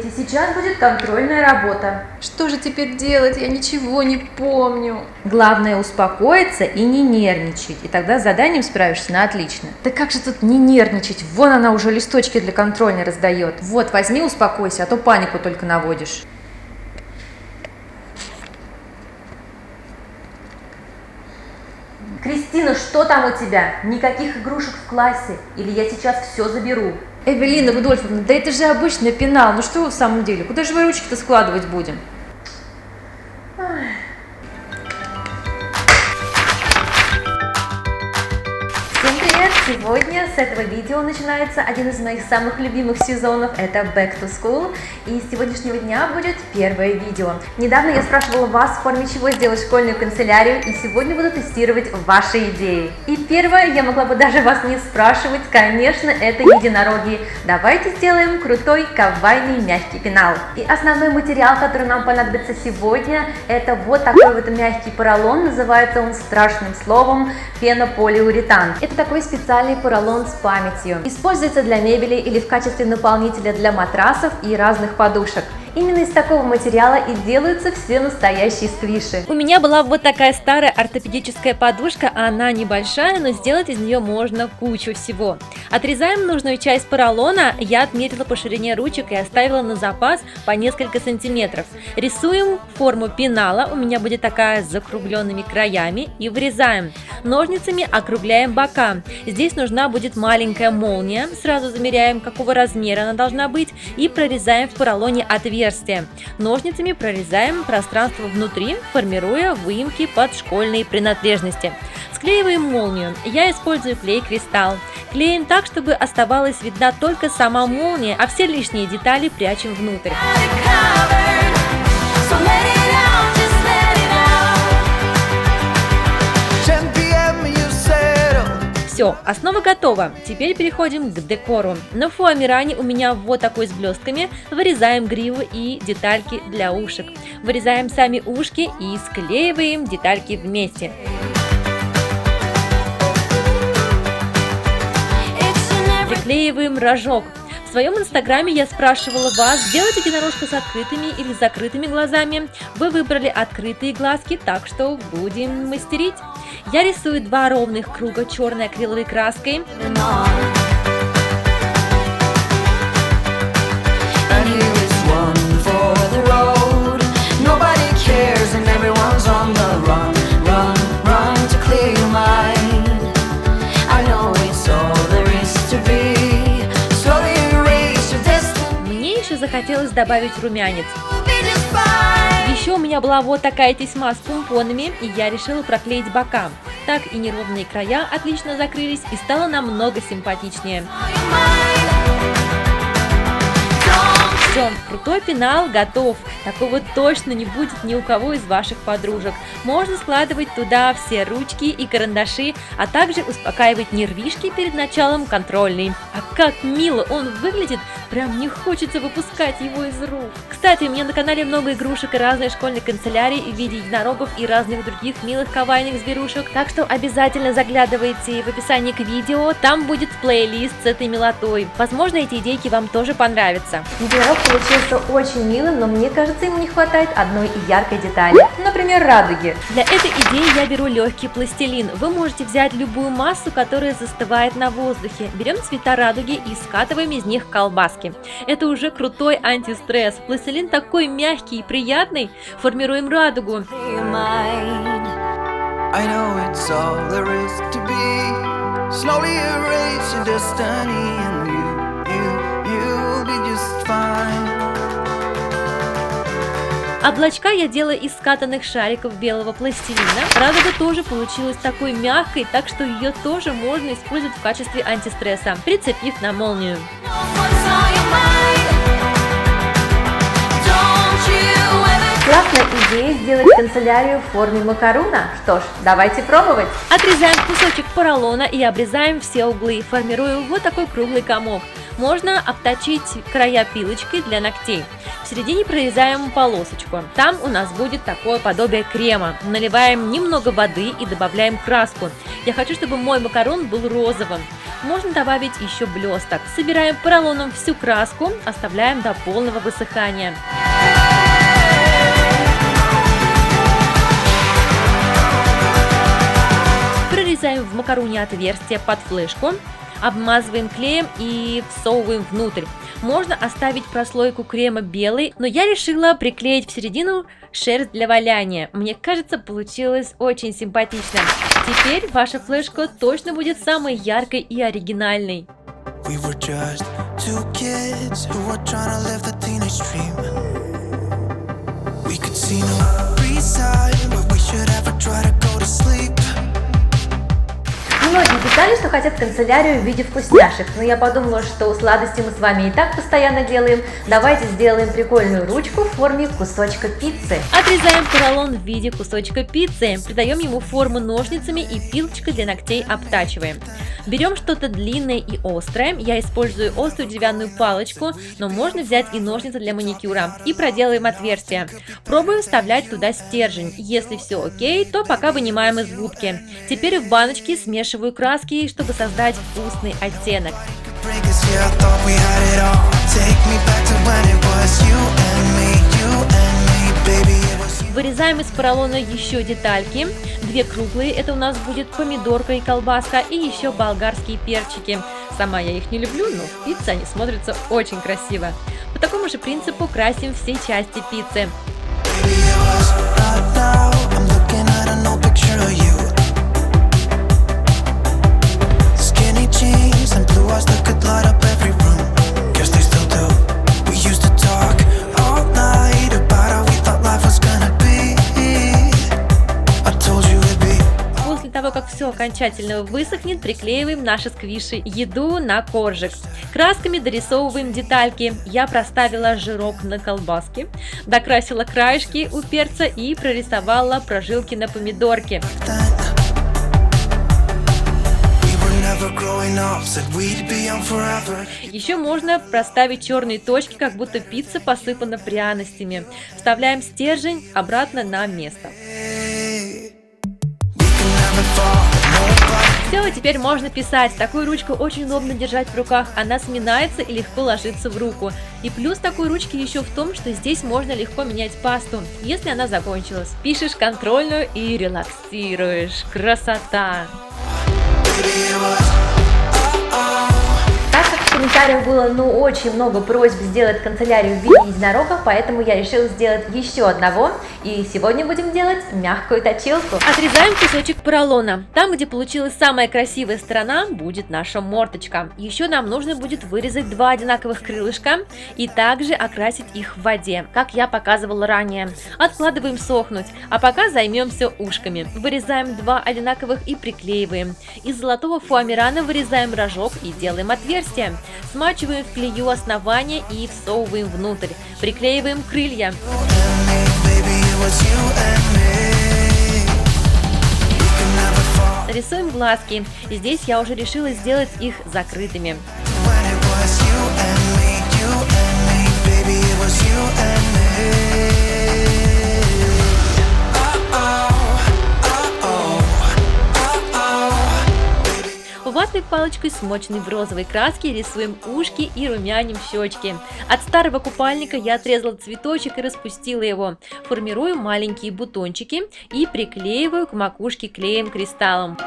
смотрите, сейчас будет контрольная работа. Что же теперь делать? Я ничего не помню. Главное успокоиться и не нервничать, и тогда с заданием справишься на отлично. Да как же тут не нервничать? Вон она уже листочки для контрольной раздает. Вот, возьми, успокойся, а то панику только наводишь. Кристина, что там у тебя? Никаких игрушек в классе, или я сейчас все заберу. Эвелина Рудольфовна, да это же обычный пенал. Ну что вы в самом деле? Куда же мы ручки-то складывать будем? Сегодня с этого видео начинается один из моих самых любимых сезонов, это Back to School, и с сегодняшнего дня будет первое видео. Недавно я спрашивала вас, в форме чего сделать школьную канцелярию, и сегодня буду тестировать ваши идеи. И первое, я могла бы даже вас не спрашивать, конечно, это единороги. Давайте сделаем крутой, кавайный, мягкий пенал. И основной материал, который нам понадобится сегодня, это вот такой вот мягкий поролон, называется он страшным словом пенополиуретан. Это такой специальный поролон с памятью. Используется для мебели или в качестве наполнителя для матрасов и разных подушек. Именно из такого материала и делаются все настоящие сквиши. У меня была вот такая старая ортопедическая подушка, она небольшая, но сделать из нее можно кучу всего. Отрезаем нужную часть поролона, я отметила по ширине ручек и оставила на запас по несколько сантиметров. Рисуем форму пенала, у меня будет такая с закругленными краями, и вырезаем. Ножницами округляем бока. Здесь нужна будет маленькая молния, сразу замеряем, какого размера она должна быть, и прорезаем в поролоне отверстие. Ножницами прорезаем пространство внутри, формируя выемки под школьные принадлежности. Склеиваем молнию. Я использую клей-кристалл. Клеим так, чтобы оставалась видна только сама молния, а все лишние детали прячем внутрь. Все, основа готова. Теперь переходим к декору. На фоамиране у меня вот такой с блестками. Вырезаем гриву и детальки для ушек. Вырезаем сами ушки и склеиваем детальки вместе. Приклеиваем рожок. В своем инстаграме я спрашивала вас, сделать единорожку с открытыми или закрытыми глазами. Вы выбрали открытые глазки, так что будем мастерить. Я рисую два ровных круга черной акриловой краской. Захотелось добавить румянец. Еще у меня была вот такая тесьма с помпонами, и я решила проклеить бока. Так и неровные края отлично закрылись, и стало намного симпатичнее. Все, крутой пенал готов. Такого точно не будет ни у кого из ваших подружек. Можно складывать туда все ручки и карандаши, а также успокаивать нервишки перед началом контрольной. А как мило он выглядит, прям не хочется выпускать его из рук. Кстати, у меня на канале много игрушек и разной школьной канцелярии в виде единорогов и разных других милых кавайных зверушек. Так что обязательно заглядывайте в описание к видео, там будет плейлист с этой милотой. Возможно, эти идейки вам тоже понравятся. Единорог получился очень милым, но мне кажется, ему не хватает одной яркой детали, например, радуги. Для этой идеи я беру легкий пластилин. Вы можете взять любую массу, которая застывает на воздухе. Берем цвета радуги и скатываем из них колбаски. Это уже крутой антистресс. Пластилин такой мягкий и приятный. Формируем радугу. Облачка я делаю из скатанных шариков белого пластилина. Радуга тоже получилась такой мягкой, так что ее тоже можно использовать в качестве антистресса, прицепив на молнию. Классная идея сделать канцелярию в форме макаруна. Что ж, давайте пробовать. Отрезаем кусочек поролона и обрезаем все углы. Формируем вот такой круглый комок. Можно обточить края пилочкой для ногтей. В середине прорезаем полосочку. Там у нас будет такое подобие крема. Наливаем немного воды и добавляем краску. Я хочу, чтобы мой макарон был розовым. Можно добавить еще блесток. Собираем поролоном всю краску, оставляем до полного высыхания. Прорезаем в макароне отверстие под флешку, обмазываем клеем и всовываем внутрь. Можно оставить прослойку крема белой, но я решила приклеить в середину шерсть для валяния. Мне кажется, получилось очень симпатично. Теперь ваша флешка точно будет самой яркой и оригинальной. Многие писали, что хотят канцелярию в виде вкусняшек, но я подумала, что сладости мы с вами и так постоянно делаем. Давайте сделаем прикольную ручку в форме кусочка пиццы. Отрезаем поролон в виде кусочка пиццы, придаем ему форму ножницами и пилочкой для ногтей обтачиваем. Берем что-то длинное и острое, я использую острую деревянную палочку, но можно взять и ножницы для маникюра, и проделаем отверстие. Пробуем вставлять туда стержень, если все окей, то пока вынимаем из губки. Теперь в баночке смешиваю краски, чтобы создать вкусный оттенок. Вырезаем из поролона еще детальки. Две круглые, это у нас будет помидорка и колбаска, и еще болгарские перчики. Сама я их не люблю, но в пицце они смотрятся очень красиво. По такому же принципу красим все части пиццы. После того, как все окончательно высохнет, приклеиваем наши сквиши еду на коржик. Красками дорисовываем детальки. Я проставила жирок на колбаске, докрасила краешки у перца и прорисовала прожилки на помидорке. Еще можно проставить черные точки, как будто пицца посыпана пряностями. Вставляем стержень обратно на место. Все, теперь можно писать. Такую ручку очень удобно держать в руках, она сминается и легко ложится в руку. И плюс такой ручки еще в том, что здесь можно легко менять пасту, если она закончилась. Пишешь контрольную и релаксируешь. Красота! Так как в комментариях было очень много просьб сделать канцелярию в виде единорога, поэтому я решила сделать еще одного. И сегодня будем делать мягкую точилку. Отрезаем кусочек поролона. Там, где получилась самая красивая сторона, будет наша мордочка. Еще нам нужно будет вырезать два одинаковых крылышка и также окрасить их в воде, как я показывала ранее. Откладываем сохнуть, а пока займемся ушками. Вырезаем два одинаковых и приклеиваем. Из золотого фуамирана вырезаем рожок и делаем отверстие. Смачиваем в клею основание и всовываем внутрь. Приклеиваем крылья. Рисуем глазки. Здесь я уже решила сделать их закрытыми. Ватной палочкой, смоченной в розовой краске, рисуем ушки и румяним щечки. От старого купальника я отрезала цветочек и распустила его. Формирую маленькие бутончики и приклеиваю к макушке клеем-кристаллом.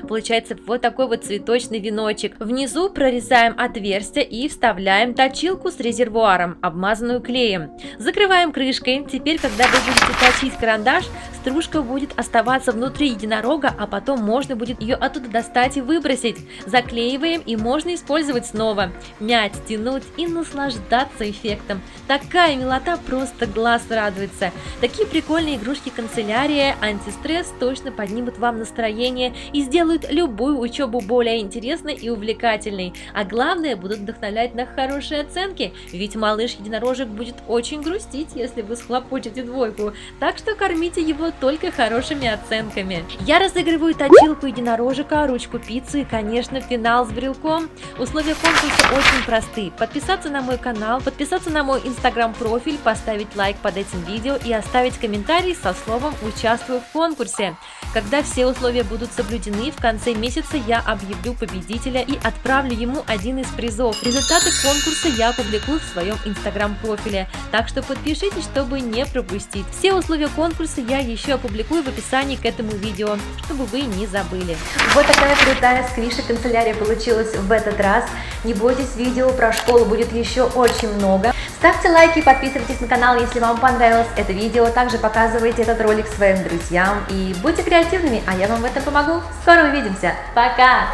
Получается вот такой вот цветочный веночек. Внизу прорезаем отверстие и вставляем точилку с резервуаром, обмазанную клеем. Закрываем крышкой. Теперь, когда вы будете точить карандаш, стружка будет оставаться внутри единорога, а потом можно будет ее оттуда достать и выбросить. Заклеиваем, и можно использовать снова. Мять, тянуть и наслаждаться эффектом. Такая милота, просто глаз радуется. Такие прикольные игрушки канцелярия, антистресс точно поднимут вам настроение и сделают сделают любую учебу более интересной и увлекательной, а главное, будут вдохновлять на хорошие оценки, ведь малыш-единорожек будет очень грустить, если вы схлопочете двойку, так что кормите его только хорошими оценками. Я разыгрываю точилку единорожика, ручку пиццы и, конечно, пенал с брелком. Условия конкурса очень просты. Подписаться на мой канал, подписаться на мой инстаграм-профиль, поставить лайк под этим видео и оставить комментарий со словом «Участвую в конкурсе». Когда все условия будут соблюдены, в конце месяца я объявлю победителя и отправлю ему один из призов. Результаты конкурса я опубликую в своем инстаграм-профиле, так что подпишитесь, чтобы не пропустить. Все условия конкурса я еще опубликую в описании к этому видео, чтобы вы не забыли. Вот такая крутая сквиши-канцелярия получилась в этот раз. Не бойтесь, видео про школу будет еще очень много. Ставьте лайки, подписывайтесь на канал, если вам понравилось это видео. Также показывайте этот ролик своим друзьям и будьте креативными, а я вам в этом помогу. Скоро увидимся. Пока!